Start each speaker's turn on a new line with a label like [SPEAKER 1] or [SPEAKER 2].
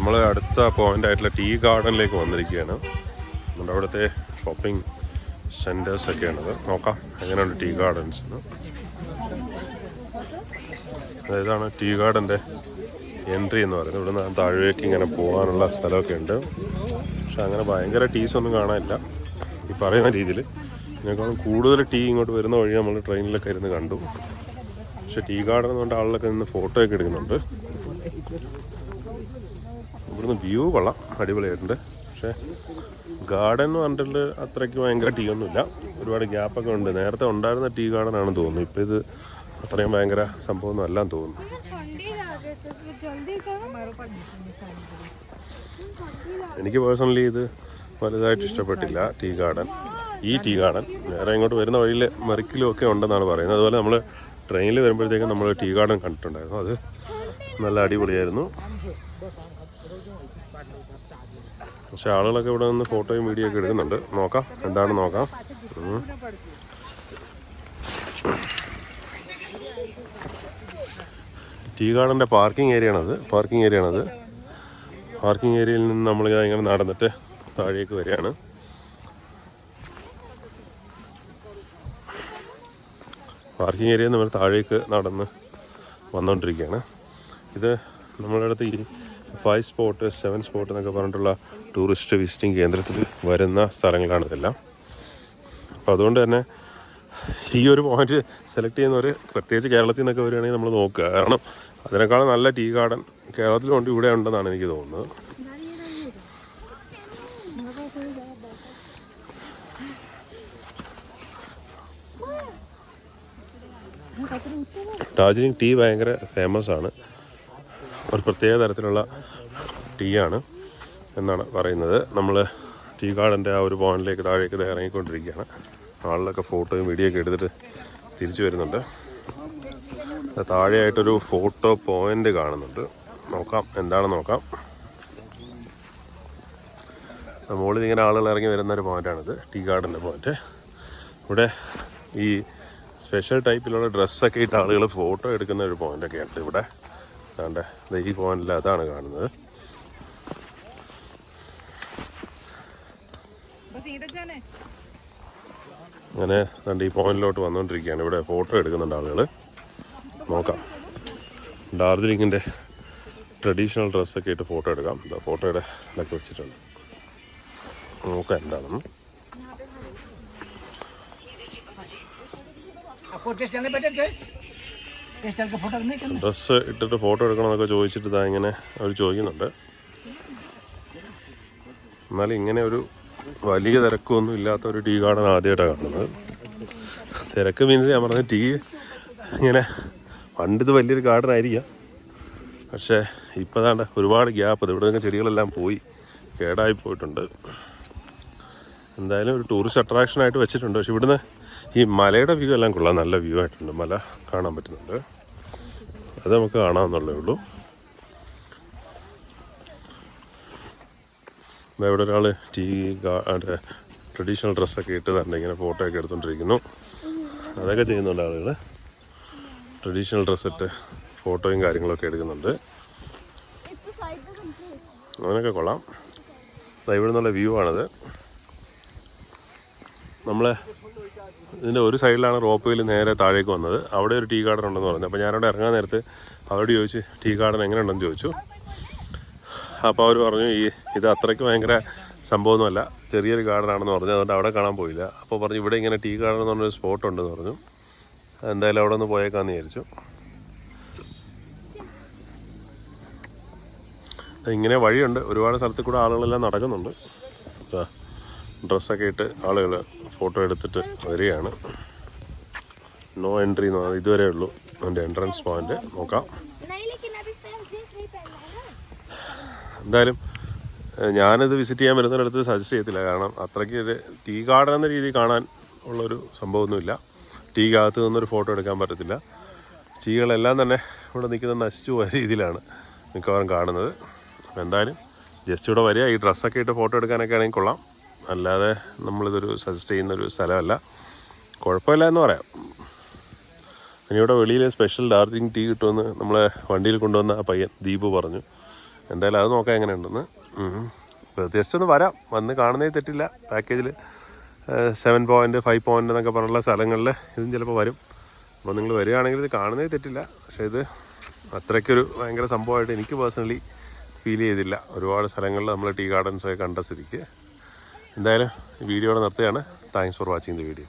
[SPEAKER 1] നമ്മൾ അടുത്ത പോയിൻ്റ് ആയിട്ടുള്ള ടീ ഗാർഡനിലേക്ക് വന്നിരിക്കുകയാണ്. നമ്മുടെ അവിടുത്തെ ഷോപ്പിംഗ് സെൻറ്റേഴ്സൊക്കെയാണത്. നോക്കാം എങ്ങനെയുണ്ട് ടീ ഗാർഡൻസ് എന്ന്. ഇതാണ് ടീ ഗാർഡൻ്റെ എൻട്രി എന്ന് പറയുന്നത്. ഇവിടെ നിന്ന് താഴേക്ക് ഇങ്ങനെ പോകാനുള്ള സ്ഥലമൊക്കെ ഉണ്ട്. പക്ഷെ അങ്ങനെ ഭയങ്കര ടീസൊന്നും കാണാനില്ല ഈ പറയുന്ന രീതിയിൽ. ഇതിനേക്കാളും കൂടുതൽ ടീ ഇങ്ങോട്ട് വരുന്ന വഴി നമ്മൾ ട്രെയിനിലൊക്കെ ഇരുന്ന് കണ്ടു. പക്ഷെ ടീ ഗാർഡൻ എന്നുകൊണ്ട് ആളിലൊക്കെ നിന്ന് ഫോട്ടോ ഒക്കെ എടുക്കുന്നുണ്ട്. ഇവിടുന്ന് വ്യൂ കൊള്ളാം, അടിപൊളിയായിട്ടുണ്ട്. പക്ഷേ ഗാർഡൻ എന്ന് പറഞ്ഞിട്ട് അത്രയ്ക്ക് ഭയങ്കര ടീ ഒന്നുമില്ല. ഒരുപാട് ഗ്യാപ്പൊക്കെ ഉണ്ട്. നേരത്തെ ഉണ്ടായിരുന്ന ടീ ഗാർഡൻ ആണെന്ന് തോന്നുന്നു. ഇപ്പോൾ ഇത് അത്രയും ഭയങ്കര സംഭവമൊന്നും അല്ലാന്ന് തോന്നുന്നു. എനിക്ക് പേഴ്സണലി ഇത് വലുതായിട്ട് ഇഷ്ടപ്പെട്ടില്ല ടീ ഗാർഡൻ. ഈ ടീ ഗാർഡൻ നേരെ ഇങ്ങോട്ട് വരുന്ന വഴിയിൽ മെറിക്കിലും ഒക്കെ ഉണ്ടെന്നാണ് പറയുന്നത്. അതുപോലെ നമ്മൾ ട്രെയിനിൽ വരുമ്പോഴത്തേക്കും നമ്മൾ ടീ ഗാർഡൻ കണ്ടിട്ടുണ്ടായിരുന്നു. അത് നല്ല അടിപൊളിയായിരുന്നു. പക്ഷെ ആളുകളൊക്കെ ഇവിടെ നിന്ന് ഫോട്ടോയും വീഡിയോ ഒക്കെ എടുക്കുന്നുണ്ട്. നോക്കാം എന്താണെന്ന് നോക്കാം. ടീ ഗാർഡൻ്റെ പാർക്കിംഗ് ഏരിയയാണത്. പാർക്കിംഗ് ഏരിയയിൽ നിന്ന് നമ്മൾ ഇങ്ങനെ നടന്നിട്ട് താഴേക്ക് വരികയാണ്. പാർക്കിംഗ് ഏരിയയിൽ നമ്മൾ താഴേക്ക് നടന്ന് വന്നുകൊണ്ടിരിക്കുകയാണ്. ഇത് നമ്മളുടെ അടുത്ത് ഈ 5 സ്പോട്ട് 7 സ്പോട്ട് എന്നൊക്കെ പറഞ്ഞിട്ടുള്ള ടൂറിസ്റ്റ് വിസിറ്റിംഗ് കേന്ദ്രത്തിൽ വരുന്ന സ്ഥലങ്ങളാണ് ഇതെല്ലാം. അപ്പോൾ അതുകൊണ്ട് തന്നെ ഈ ഒരു പോയിന്റ് സെലക്ട് ചെയ്യുന്നവർ പ്രത്യേകിച്ച് കേരളത്തിൽ നിന്നൊക്കെ വരികയാണെങ്കിൽ നമ്മൾ നോക്കുക. കാരണം അതിനേക്കാളും നല്ല ടീ ഗാർഡൻ കേരളത്തിലുണ്ട്, ഇവിടെ ഉണ്ടെന്നാണ് എനിക്ക് തോന്നുന്നത്. ഡാർജിലിംഗ് ടീ ഭയങ്കര ഫേമസ് ആണ്. ഒരു പ്രത്യേക തരത്തിലുള്ള ടീ ആണ് എന്നാണ് പറയുന്നത്. നമ്മൾ ടീ ഗാർഡൻ്റെ ആ ഒരു പോയിന്റിലേക്ക് താഴേക്ക് ഇറങ്ങിക്കൊണ്ടിരിക്കുകയാണ്. ആളിലൊക്കെ ഫോട്ടോയും വീഡിയോ ഒക്കെ എടുത്തിട്ട് തിരിച്ചു വരുന്നുണ്ട്. താഴെയായിട്ടൊരു ഫോട്ടോ പോയിന്റ് കാണുന്നുണ്ട്. നോക്കാം എന്താണെന്ന് നോക്കാം. മുകളിൽ ഇങ്ങനെ ആളുകൾ ഇറങ്ങി വരുന്നൊരു പോയിൻ്റാണിത്, ടീ ഗാർഡൻ്റെ പോയിന്റ്. ഇവിടെ ഈ സ്പെഷ്യൽ ടൈപ്പിലുള്ള ഡ്രസ്സൊക്കെ ഇട്ട് ആളുകൾ ഫോട്ടോ എടുക്കുന്ന ഒരു പോയിൻ്റൊക്കെ ഉണ്ട് ഇവിടെ. അതുകൊണ്ട് ഈ പോയിന്റിൽ അതാണ് കാണുന്നത്. അങ്ങനെ രണ്ട് ഈ പോയിന്റിലോട്ട് വന്നുകൊണ്ടിരിക്കുകയാണ്. ഇവിടെ ഫോട്ടോ എടുക്കുന്നുണ്ട് ആളുകൾ. നോക്കാം. ഡാർജിലിങ്ങിൻ്റെ ട്രഡീഷണൽ ഡ്രസ്സൊക്കെ ഇട്ട് ഫോട്ടോ എടുക്കാം. ഫോട്ടോയുടെ ഇതൊക്കെ വെച്ചിട്ടുണ്ട്. നോക്കാം എന്താണെന്ന്. ഡ്രസ്സ് ഇട്ടിട്ട് ഫോട്ടോ എടുക്കണമെന്നൊക്കെ ചോദിച്ചിട്ട് ഇതാ ഇങ്ങനെ അവർ ചോദിക്കുന്നുണ്ട്. എന്നാലും ഇങ്ങനെ ഒരു വലിയ തിരക്കൊന്നും ഇല്ലാത്ത ഒരു ടീ ഗാർഡൻ ആദ്യമായിട്ടാണ് കാണുന്നത്. തിരക്ക് മീൻസ് ഞാൻ പറഞ്ഞത് ടീ ഇങ്ങനെ പണ്ടിത് വലിയൊരു ഗാർഡൻ ആയിരിക്കാം. പക്ഷേ ഇപ്പോൾ അതാണ്ട് ഒരുപാട് ഗ്യാപ്പ്. ഇവിടെ നിന്ന് ചെടികളെല്ലാം പോയി കേടായി പോയിട്ടുണ്ട്. എന്തായാലും ഒരു ടൂറിസ്റ്റ് അട്രാക്ഷനായിട്ട് വെച്ചിട്ടുണ്ട്. പക്ഷെ ഇവിടുന്ന് ഈ മലയുടെ വ്യൂ എല്ലാം കൊള്ളാം. നല്ല വ്യൂ ആയിട്ടുണ്ട്. മല കാണാൻ പറ്റുന്നുണ്ട്. അത് നമുക്ക് കാണാമെന്നുള്ളേ ഉള്ളൂ. ഇവിടെ ഒരാൾ ടീ ട്രഡീഷണൽ ഡ്രസ്സൊക്കെ ഇട്ട് തന്നെ ഇങ്ങനെ ഫോട്ടോ ഒക്കെ എടുത്തുകൊണ്ടിരിക്കുന്നു. അതൊക്കെ ചെയ്യുന്നുണ്ട് ആളുകൾ. ട്രഡീഷണൽ ഡ്രസ്സിട്ട് ഫോട്ടോയും കാര്യങ്ങളൊക്കെ എടുക്കുന്നുണ്ട്. അങ്ങനെയൊക്കെ കൊള്ളാം. ഇവിടെ നിന്നുള്ള വ്യൂ ആണത്. നമ്മൾ ഇതിൻ്റെ ഒരു സൈഡിലാണ് റോപ്പ് വേയിൽ നേരെ താഴേക്ക് വന്നത്. അവിടെ ഒരു ടീ ഗാർഡൻ ഉണ്ടെന്ന് പറഞ്ഞു. അപ്പോൾ ഞാനവിടെ ഇറങ്ങാൻ നേരത്ത് അവരോട് ചോദിച്ചു ടീ ഗാർഡൻ എങ്ങനെയുണ്ടെന്ന് ചോദിച്ചു. അപ്പോൾ അവർ പറഞ്ഞു ഇത് അത്രയ്ക്ക് ഭയങ്കര സംഭവമൊന്നുമല്ല, ചെറിയൊരു ഗാർഡനാണെന്ന് പറഞ്ഞു. അതുകൊണ്ട് അവിടെ കാണാൻ പോയില്ല. അപ്പോൾ പറഞ്ഞു ഇവിടെ ഇങ്ങനെ ടീ ഗാർഡൻ എന്ന് പറഞ്ഞൊരു സ്പോട്ട് ഉണ്ടെന്ന് പറഞ്ഞു. എന്തായാലും അവിടെ ഒന്ന് പോയേക്കാന്ന് വിചാരിച്ചു. ഇങ്ങനെ വഴിയുണ്ട്. ഒരുപാട് സ്ഥലത്ത് കൂടെ ആളുകളെല്ലാം നടക്കുന്നുണ്ട്. ഡ്രസ്സൊക്കെ ഇട്ട് ആളുകൾ ഫോട്ടോ എടുത്തിട്ട് വരികയാണ്. നോ എൻട്രി എന്ന് പറഞ്ഞാൽ ഇതുവരെ ഉള്ളൂ അതിൻ്റെ എൻട്രൻസ് പോയിന്റ്. നോക്കാം. എന്തായാലും ഞാനിത് വിസിറ്റ് ചെയ്യാൻ വരുന്നതിനടുത്ത് സജസ്റ്റ് ചെയ്യത്തില്ല. കാരണം അത്രയ്ക്ക് ഒരു ടീ ഗാർഡൻ എന്ന രീതിയിൽ കാണാൻ ഉള്ളൊരു സംഭവമൊന്നുമില്ല. ടീക്കകത്ത് നിന്നൊരു ഫോട്ടോ എടുക്കാൻ പറ്റത്തില്ല. ടീകളെല്ലാം തന്നെ ഇവിടെ നിൽക്കുന്ന നശിച്ചു പോയ രീതിയിലാണ് മിക്കവാറും കാണുന്നത്. അപ്പോൾ എന്തായാലും ജസ്റ്റ് ഇവിടെ വരിക, ഈ ഡ്രസ്സൊക്കെ ഇട്ട് ഫോട്ടോ എടുക്കാനൊക്കെ ആണെങ്കിൽ കൊള്ളാം. അല്ലാതെ നമ്മളിതൊരു സജസ്റ്റ് ചെയ്യുന്നൊരു സ്ഥലമല്ല. കുഴപ്പമില്ല എന്ന് പറയാം. ഇനി ഇവിടെ വെളിയിൽ സ്പെഷ്യൽ ഡാർജിലിംഗ് ടീ കിട്ടുമെന്ന് നമ്മളെ വണ്ടിയിൽ കൊണ്ടുവന്ന ആ പയ്യൻ ദീപു പറഞ്ഞു. എന്തായാലും അത് നോക്കാം എങ്ങനെയുണ്ടെന്ന്. ജസ്റ്റ് ഒന്ന് വരാം, വന്ന് കാണുന്നതിൽ തെറ്റില്ല. പാക്കേജിൽ 7 പോയിൻ്റ് 5 പോയിൻ്റ് എന്നൊക്കെ പറഞ്ഞുള്ള സ്ഥലങ്ങളിൽ ഇതും ചിലപ്പോൾ വരും. അപ്പോൾ നിങ്ങൾ വരികയാണെങ്കിൽ ഇത് കാണുന്നതിൽ തെറ്റില്ല. പക്ഷേ ഇത് അത്രയ്ക്കൊരു ഭയങ്കര സംഭവമായിട്ട് എനിക്ക് പേഴ്സണലി ഫീൽ ചെയ്തില്ല. ഒരുപാട് സ്ഥലങ്ങളിൽ നമ്മൾ ടീ ഗാർഡൻസൊക്കെ കണ്ട സ്ഥിതിക്ക് എന്തായാലും ഈ വീഡിയോയുടെ നിർത്തുകയാണ്. Thanks for watching the video.